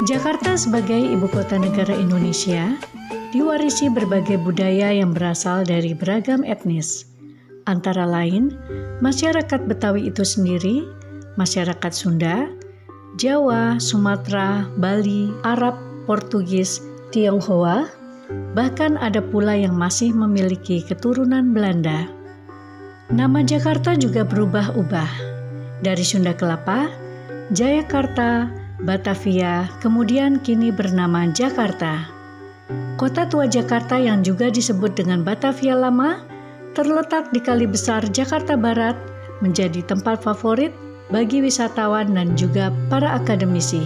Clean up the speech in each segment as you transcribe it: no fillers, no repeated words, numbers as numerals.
Jakarta sebagai ibu kota negara Indonesia diwarisi berbagai budaya yang berasal dari beragam etnis. Antara lain, masyarakat Betawi itu sendiri, masyarakat Sunda, Jawa, Sumatera, Bali, Arab, Portugis, Tionghoa, bahkan ada pula yang masih memiliki keturunan Belanda. Nama Jakarta juga berubah-ubah. Dari Sunda Kelapa, Jayakarta, Batavia, kemudian kini bernama Jakarta. Kota tua Jakarta yang juga disebut dengan Batavia Lama, terletak di Kali Besar, Jakarta Barat, menjadi tempat favorit bagi wisatawan dan juga para akademisi.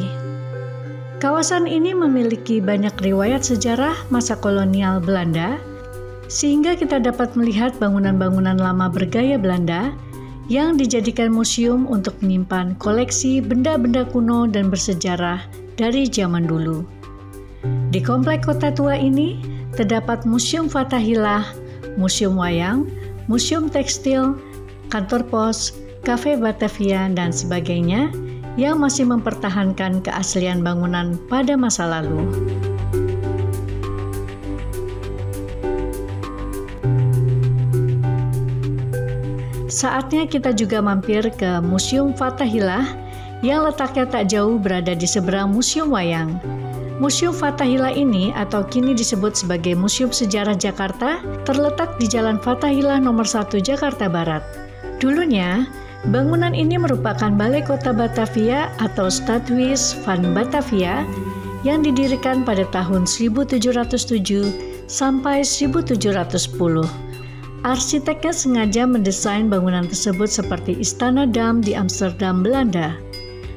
Kawasan ini memiliki banyak riwayat sejarah masa kolonial Belanda, sehingga kita dapat melihat bangunan-bangunan lama bergaya Belanda yang dijadikan museum untuk menyimpan koleksi benda-benda kuno dan bersejarah dari zaman dulu. Di komplek kota tua ini terdapat Museum Fathahillah, Museum Wayang, Museum Tekstil, kantor pos, kafe Batavia, dan sebagainya yang masih mempertahankan keaslian bangunan pada masa lalu. Saatnya kita juga mampir ke Museum Fathahillah yang letaknya tak jauh berada di seberang Museum Wayang. Museum Fathahillah ini atau kini disebut sebagai Museum Sejarah Jakarta terletak di Jalan Fathahillah nomor 1 Jakarta Barat. Dulunya, bangunan ini merupakan Balai Kota Batavia atau Stadhuis van Batavia yang didirikan pada tahun 1707 sampai 1710. Arsiteknya sengaja mendesain bangunan tersebut seperti Istana Dam di Amsterdam, Belanda.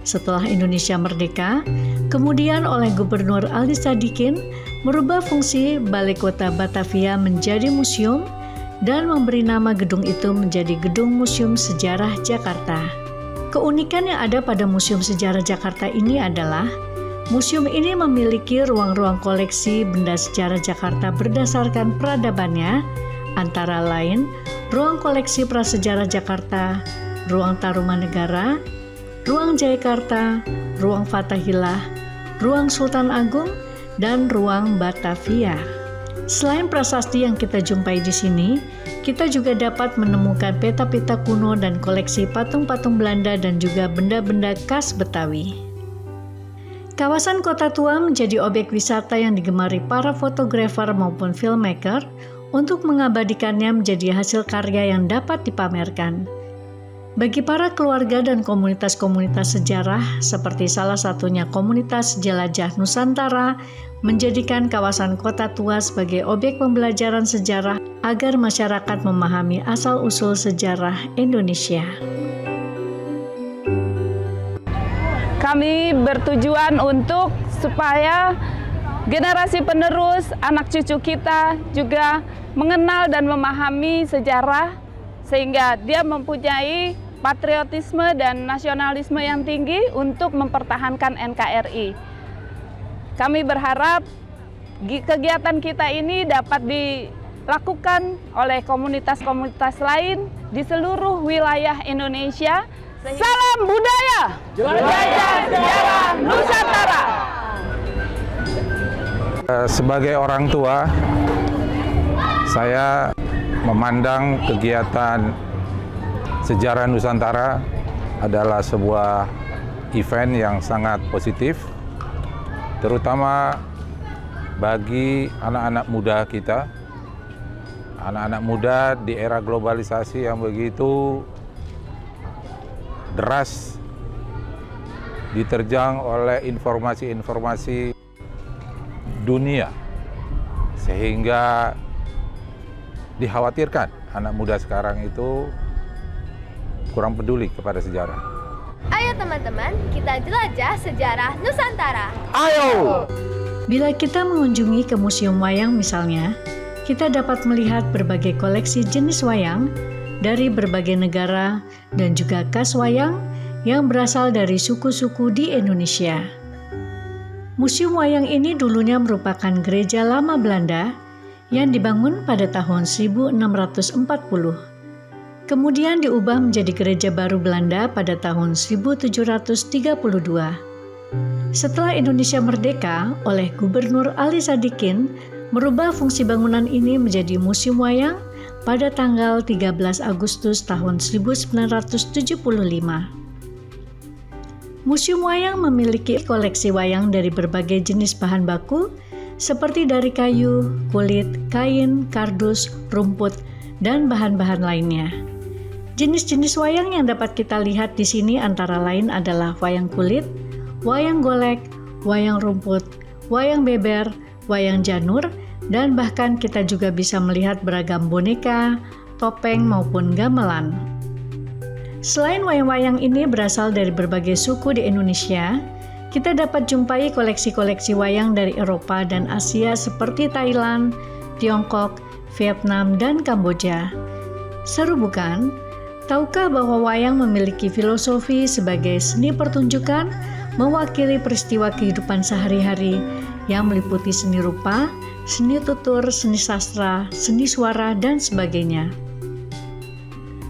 Setelah Indonesia merdeka, kemudian oleh Gubernur Ali Sadikin merubah fungsi Balai Kota Batavia menjadi museum dan memberi nama gedung itu menjadi Gedung Museum Sejarah Jakarta. Keunikan yang ada pada Museum Sejarah Jakarta ini adalah museum ini memiliki ruang-ruang koleksi benda sejarah Jakarta berdasarkan peradabannya, antara lain ruang koleksi prasejarah Jakarta, ruang Tarumanegara, ruang Jayakarta, ruang Fathahillah, ruang Sultan Agung, dan ruang Batavia. Selain prasasti yang kita jumpai di sini, kita juga dapat menemukan peta-peta kuno dan koleksi patung-patung Belanda dan juga benda-benda khas Betawi. Kawasan Kota Tua menjadi objek wisata yang digemari para fotografer maupun filmmaker untuk mengabadikannya menjadi hasil karya yang dapat dipamerkan. Bagi para keluarga dan komunitas-komunitas sejarah, seperti salah satunya komunitas Jelajah Nusantara, menjadikan kawasan Kota Tua sebagai objek pembelajaran sejarah agar masyarakat memahami asal-usul sejarah Indonesia. Kami bertujuan untuk supaya generasi penerus, anak cucu kita juga mengenal dan memahami sejarah sehingga dia mempunyai patriotisme dan nasionalisme yang tinggi untuk mempertahankan NKRI. Kami berharap kegiatan kita ini dapat dilakukan oleh komunitas-komunitas lain di seluruh wilayah Indonesia. Salam budaya, jelajah sejarah Nusantara. Sebagai orang tua, saya memandang kegiatan Sejarah Nusantara adalah sebuah event yang sangat positif, terutama bagi anak-anak muda kita. Anak-anak muda di era globalisasi yang begitu deras diterjang oleh informasi-informasi dunia, sehingga dikhawatirkan anak muda sekarang itu kurang peduli kepada sejarah. Ayo teman-teman, kita jelajah sejarah Nusantara. Ayo! Bila kita mengunjungi ke Museum Wayang misalnya, kita dapat melihat berbagai koleksi jenis wayang dari berbagai negara dan juga khas wayang yang berasal dari suku-suku di Indonesia. Museum Wayang ini dulunya merupakan gereja lama Belanda yang dibangun pada tahun 1640. Kemudian diubah menjadi gereja baru Belanda pada tahun 1732. Setelah Indonesia merdeka oleh Gubernur Ali Sadikin, merubah fungsi bangunan ini menjadi Museum Wayang pada tanggal 13 Agustus tahun 1975. Museum Wayang memiliki koleksi wayang dari berbagai jenis bahan baku, seperti dari kayu, kulit, kain, kardus, rumput, dan bahan-bahan lainnya. Jenis-jenis wayang yang dapat kita lihat di sini antara lain adalah wayang kulit, wayang golek, wayang rumput, wayang beber, wayang janur, dan bahkan kita juga bisa melihat beragam boneka, topeng, maupun gamelan. Selain wayang-wayang ini berasal dari berbagai suku di Indonesia, kita dapat jumpai koleksi-koleksi wayang dari Eropa dan Asia seperti Thailand, Tiongkok, Vietnam, dan Kamboja. Seru bukan? Tahukah bahwa wayang memiliki filosofi sebagai seni pertunjukan mewakili peristiwa kehidupan sehari-hari yang meliputi seni rupa, seni tutur, seni sastra, seni suara, dan sebagainya.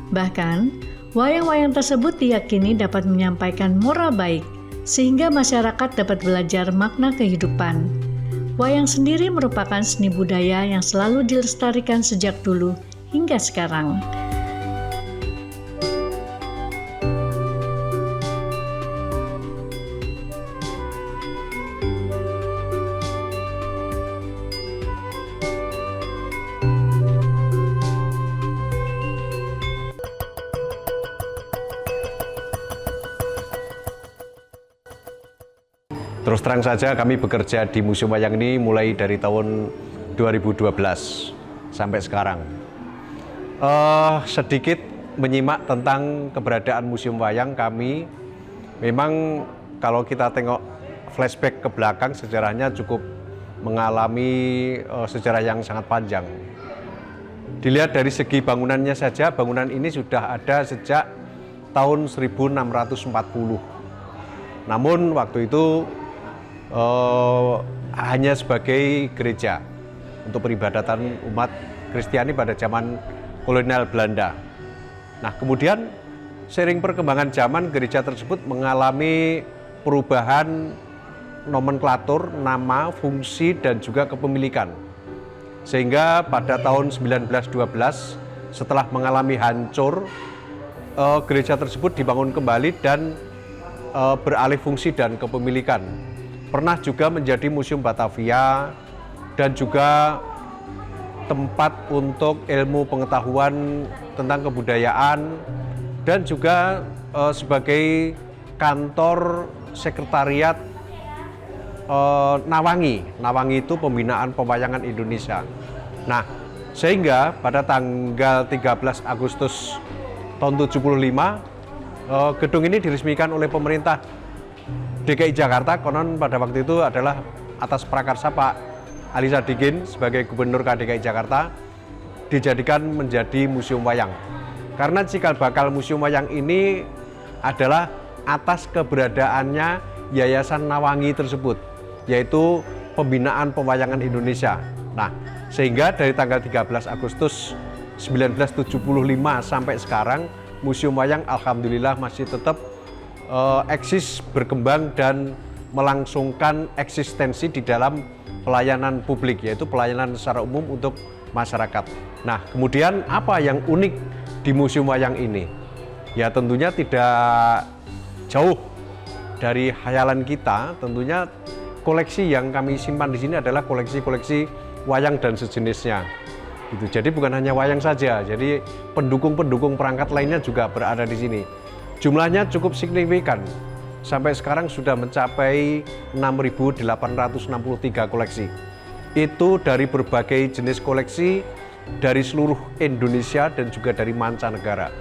Bahkan, wayang-wayang tersebut diyakini dapat menyampaikan moral baik, sehingga masyarakat dapat belajar makna kehidupan. Wayang sendiri merupakan seni budaya yang selalu dilestarikan sejak dulu hingga sekarang. Terus terang saja kami bekerja di Museum Wayang ini mulai dari tahun 2012 sampai sekarang. Sedikit menyimak tentang keberadaan Museum Wayang kami, memang kalau kita tengok flashback ke belakang sejarahnya cukup mengalami sejarah yang sangat panjang. Dilihat dari segi bangunannya saja, bangunan ini sudah ada sejak tahun 1640. Namun waktu itu hanya sebagai gereja untuk peribadatan umat Kristiani pada zaman kolonial Belanda. Nah, kemudian seiring perkembangan zaman, gereja tersebut mengalami perubahan nomenklatur, nama, fungsi, dan juga kepemilikan. Sehingga pada tahun 1912, setelah mengalami hancur, gereja tersebut dibangun kembali dan beralih fungsi dan kepemilikan. Pernah juga menjadi Museum Batavia dan juga tempat untuk ilmu pengetahuan tentang kebudayaan dan juga sebagai kantor sekretariat Nawangi. Nawangi itu Pembinaan Pewayangan Indonesia. Nah, sehingga pada tanggal 13 Agustus tahun 75 gedung ini diresmikan oleh pemerintah DKI Jakarta. Konon pada waktu itu adalah atas prakarsa Pak Ali Sadikin sebagai Gubernur KDKI Jakarta, dijadikan menjadi Museum Wayang. Karena cikal bakal Museum Wayang ini adalah atas keberadaannya Yayasan Nawangi tersebut, yaitu Pembinaan Pewayangan Indonesia. Nah, sehingga dari tanggal 13 Agustus 1975 sampai sekarang, Museum Wayang alhamdulillah masih tetap eksis, berkembang, dan melangsungkan eksistensi di dalam pelayanan publik, yaitu pelayanan secara umum untuk masyarakat. Nah, kemudian apa yang unik di Museum Wayang ini? Ya tentunya tidak jauh dari khayalan kita. Tentunya koleksi yang kami simpan di sini adalah koleksi-koleksi wayang dan sejenisnya. Jadi bukan hanya wayang saja, jadi pendukung-pendukung perangkat lainnya juga berada di sini. Jumlahnya cukup signifikan, sampai sekarang sudah mencapai 6.863 koleksi. Itu dari berbagai jenis koleksi dari seluruh Indonesia dan juga dari mancanegara,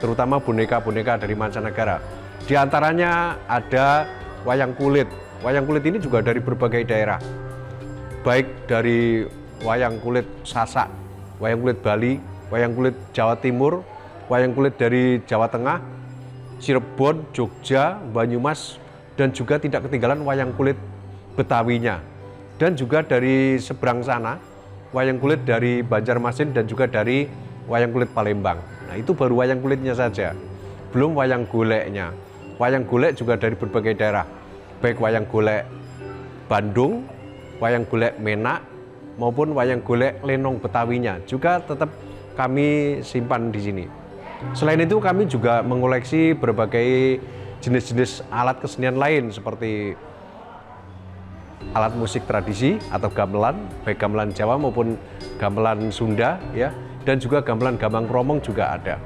terutama boneka-boneka dari mancanegara. Di antaranya ada wayang kulit. Wayang kulit ini juga dari berbagai daerah, baik dari wayang kulit Sasak, wayang kulit Bali, wayang kulit Jawa Timur, wayang kulit dari Jawa Tengah, Cirebon, Jogja, Banyumas, dan juga tidak ketinggalan wayang kulit Betawinya. Dan juga dari seberang sana, wayang kulit dari Banjarmasin dan juga dari wayang kulit Palembang. Nah, itu baru wayang kulitnya saja, belum wayang goleknya. Wayang golek juga dari berbagai daerah. baik wayang golek Bandung, wayang golek Menak, maupun wayang golek Lenong Betawinya juga tetap kami simpan di sini. Selain itu kami juga mengoleksi berbagai jenis-jenis alat kesenian lain seperti alat musik tradisi atau gamelan, baik gamelan Jawa maupun gamelan Sunda ya, dan juga gamelan Gambang Kromong juga ada.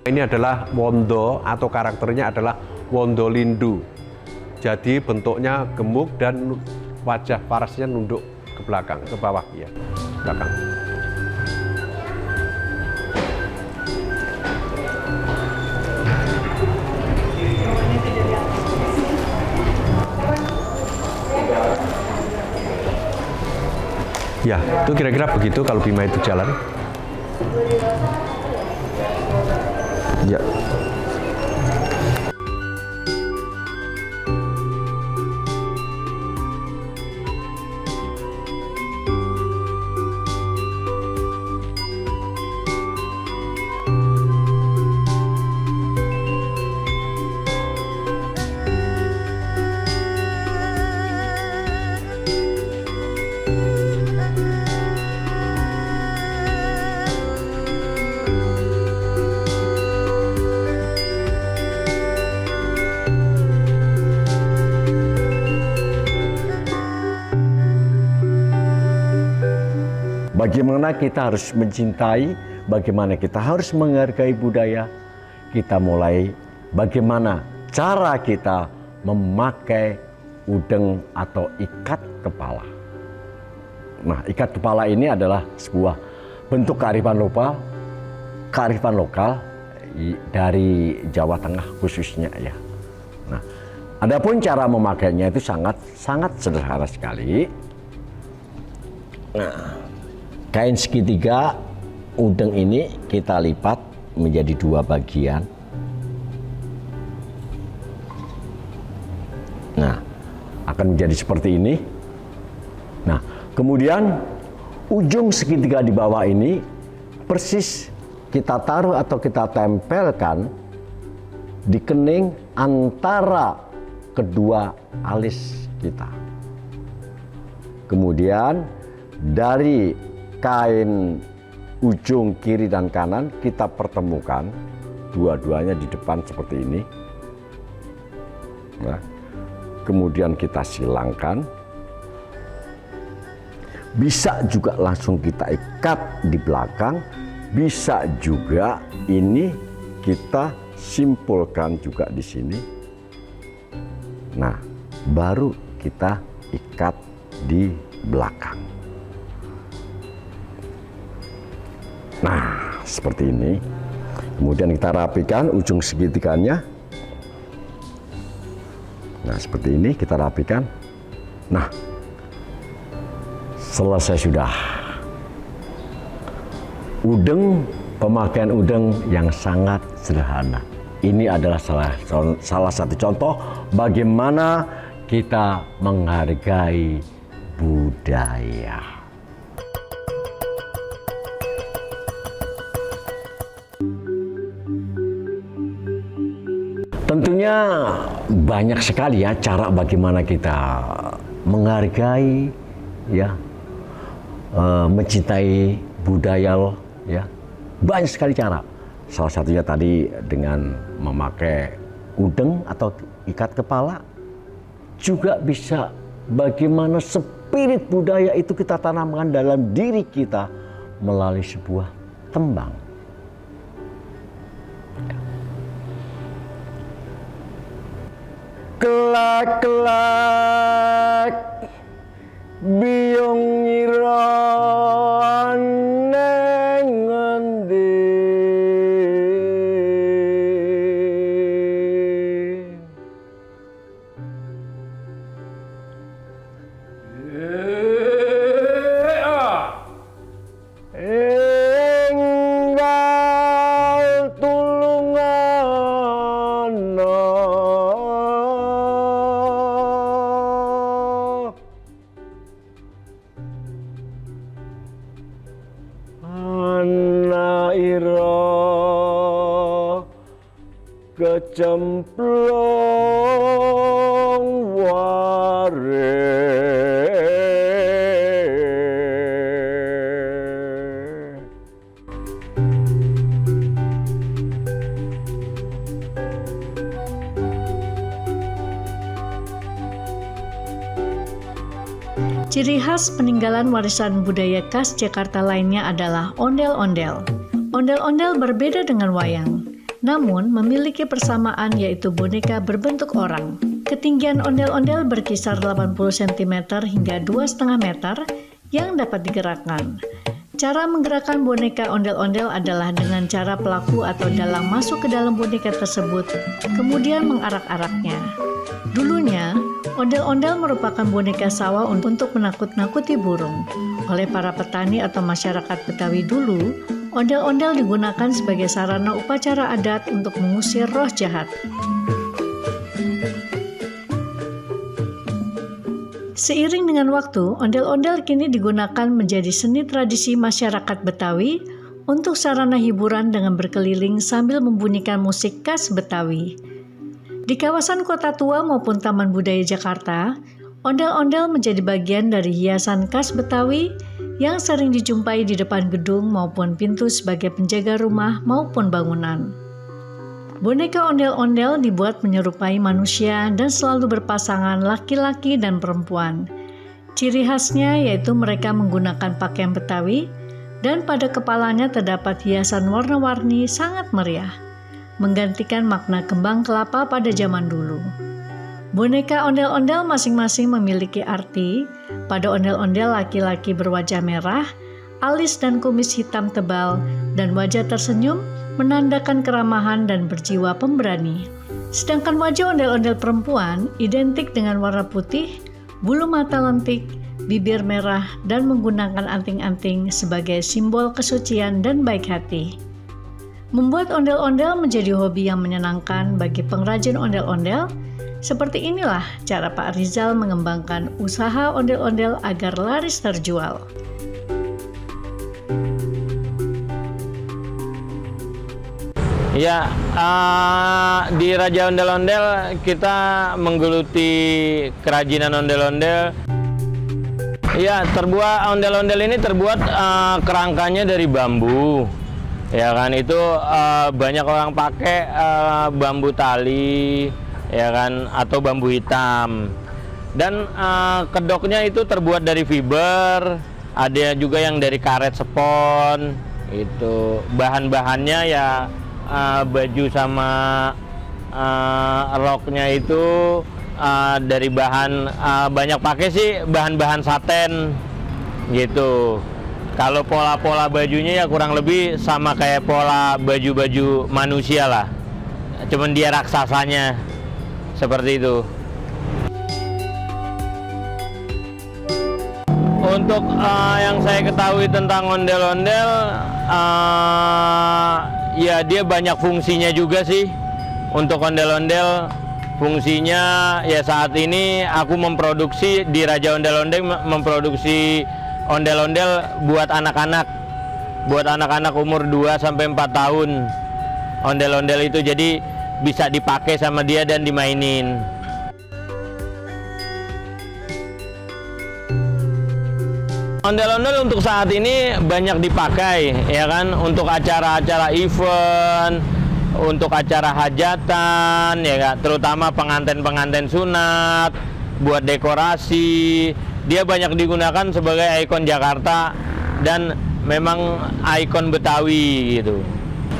Ini adalah wondo atau karakternya adalah wondo lindu. Jadi bentuknya gemuk dan wajah parasnya nunduk ke belakang, ke bawah ya, belakang. Ya, itu kira-kira begitu kalau Bima itu jalan. Ya. Bagaimana kita harus mencintai, bagaimana kita harus menghargai budaya, kita mulai bagaimana cara kita memakai udeng atau ikat kepala. Nah, ikat kepala ini adalah sebuah bentuk kearifan lokal dari Jawa Tengah khususnya ya. Nah, adapun cara memakainya itu sangat sederhana sekali. Nah, kain segitiga udeng ini kita lipat menjadi dua bagian. Nah, akan menjadi seperti ini. Nah, kemudian ujung segitiga di bawah ini persis kita taruh atau kita tempelkan di kening antara kedua alis kita. Kemudian dari kain ujung kiri dan kanan kita pertemukan dua-duanya di depan seperti ini. Nah, kemudian kita silangkan. Bisa juga langsung kita ikat di belakang, bisa juga ini kita simpulkan juga di sini. Nah, baru kita ikat di belakang. Nah, seperti ini. Kemudian kita rapikan ujung segitiganya. Nah, seperti ini kita rapikan. Nah, selesai sudah. Udeng, pemakaian udeng yang sangat sederhana. Ini adalah salah satu contoh bagaimana kita menghargai budaya. Tentunya banyak sekali ya cara bagaimana kita menghargai ya, mencintai budaya ya. Banyak sekali cara. Salah satunya tadi dengan memakai udeng atau ikat kepala. Juga bisa bagaimana spirit budaya itu kita tanamkan dalam diri kita melalui sebuah tembang. Kelak-kelak biyong ngira neng ngendi. Enggal tulungan ana ira kecemplung Ciri khas peninggalan warisan budaya khas Jakarta lainnya adalah ondel-ondel. Ondel-ondel berbeda dengan wayang, namun memiliki persamaan yaitu boneka berbentuk orang. Ketinggian ondel-ondel berkisar 80 cm hingga 2,5 meter yang dapat digerakkan. Cara menggerakkan boneka ondel-ondel adalah dengan cara pelaku atau dalang masuk ke dalam boneka tersebut, kemudian mengarak-araknya. Dulunya, ondel-ondel merupakan boneka sawah untuk menakut-nakuti burung. Oleh para petani atau masyarakat Betawi dulu, ondel-ondel digunakan sebagai sarana upacara adat untuk mengusir roh jahat. Seiring dengan waktu, ondel-ondel kini digunakan menjadi seni tradisi masyarakat Betawi untuk sarana hiburan dengan berkeliling sambil membunyikan musik khas Betawi. Di kawasan Kota Tua maupun Taman Budaya Jakarta, ondel-ondel menjadi bagian dari hiasan khas Betawi yang sering dijumpai di depan gedung maupun pintu sebagai penjaga rumah maupun bangunan. Boneka ondel-ondel dibuat menyerupai manusia dan selalu berpasangan laki-laki dan perempuan. Ciri khasnya yaitu mereka menggunakan pakaian Betawi dan pada kepalanya terdapat hiasan warna-warni sangat meriah, menggantikan makna kembang kelapa pada zaman dulu. Boneka ondel-ondel masing-masing memiliki arti. Pada ondel-ondel laki-laki berwajah merah, alis dan kumis hitam tebal, dan wajah tersenyum menandakan keramahan dan berjiwa pemberani. Sedangkan wajah ondel-ondel perempuan identik dengan warna putih, bulu mata lentik, bibir merah, dan menggunakan anting-anting sebagai simbol kesucian dan baik hati. Membuat ondel-ondel menjadi hobi yang menyenangkan bagi pengrajin ondel-ondel. Seperti inilah cara Pak Rizal mengembangkan usaha ondel-ondel agar laris terjual. Ya, di Raja Ondel-Ondel kita menggeluti kerajinan ondel-ondel. Ya, ondel-ondel ini terbuat kerangkanya dari bambu. Ya kan, itu banyak orang pakai bambu tali, ya kan, atau bambu hitam. Dan kedoknya itu terbuat dari fiber, ada juga yang dari karet spon. Itu bahan-bahannya ya baju sama roknya itu dari bahan banyak pakai sih bahan-bahan saten gitu. Kalau pola-pola bajunya ya kurang lebih sama kayak pola baju-baju manusia lah, cuman dia raksasanya seperti itu. Untuk yang saya ketahui tentang ondel-ondel, ya dia banyak fungsinya juga sih. Untuk ondel-ondel fungsinya ya saat ini aku memproduksi di Raja Ondel-Ondel, memproduksi ondel-ondel buat anak-anak umur 2-4 tahun. Ondel-ondel itu jadi bisa dipakai sama dia dan dimainin. Ondel-ondel untuk saat ini banyak dipakai, ya kan, untuk acara-acara event, untuk acara hajatan, ya kan, terutama pengantin-pengantin sunat, buat dekorasi. Dia banyak digunakan sebagai ikon Jakarta dan memang ikon Betawi gitu.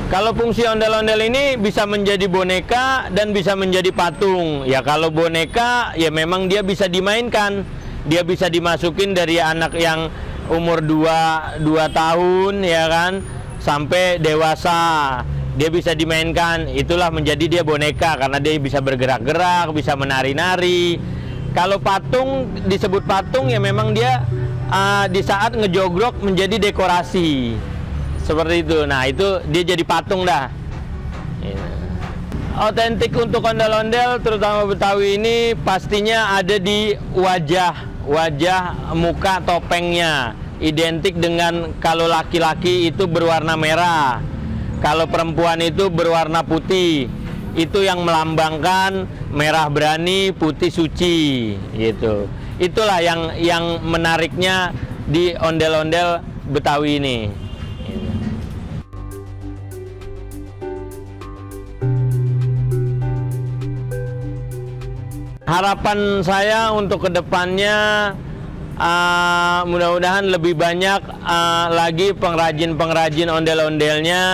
Kalau fungsi ondel-ondel ini bisa menjadi boneka dan bisa menjadi patung. Ya kalau boneka ya memang dia bisa dimainkan. Dia bisa dimasukin dari anak yang umur 2 tahun ya kan sampai dewasa. Dia bisa dimainkan. Itulah menjadi dia boneka karena dia bisa bergerak-gerak, bisa menari-nari. Kalau patung disebut patung ya memang dia di saat ngejogrok menjadi dekorasi seperti itu. Nah itu dia jadi patung dah. Otentik untuk ondel-ondel terutama Betawi ini pastinya ada di wajah muka topengnya. Identik dengan kalau laki-laki itu berwarna merah, kalau perempuan itu berwarna putih. itu yang melambangkan merah berani, putih suci gitu. Itulah yang menariknya di ondel-ondel Betawi ini. Harapan saya untuk kedepannya mudah-mudahan lebih banyak lagi pengrajin-pengrajin ondel-ondelnya,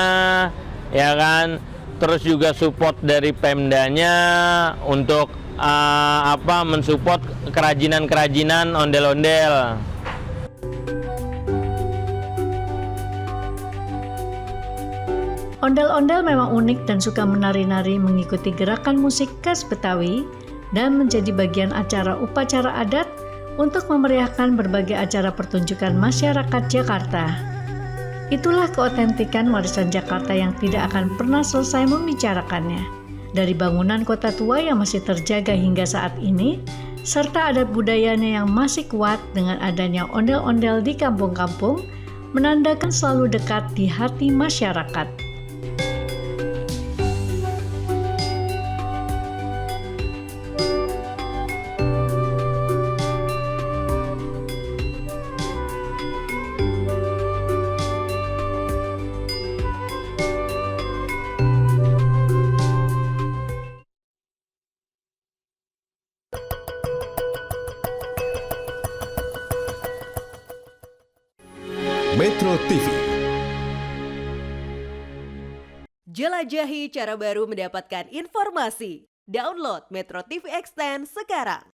ya kan. Terus juga support dari Pemdanya untuk mensupport kerajinan-kerajinan ondel-ondel. Ondel-ondel memang unik dan suka menari-nari mengikuti gerakan musik khas Betawi dan menjadi bagian acara upacara adat untuk memeriahkan berbagai acara pertunjukan masyarakat Jakarta. Itulah keotentikan warisan Jakarta yang tidak akan pernah selesai membicarakannya. Dari bangunan kota tua yang masih terjaga hingga saat ini, serta adat budayanya yang masih kuat dengan adanya ondel-ondel di kampung-kampung, menandakan selalu dekat di hati masyarakat. Metro TV. Jelajahi cara baru mendapatkan informasi. Download Metro TV Extend sekarang.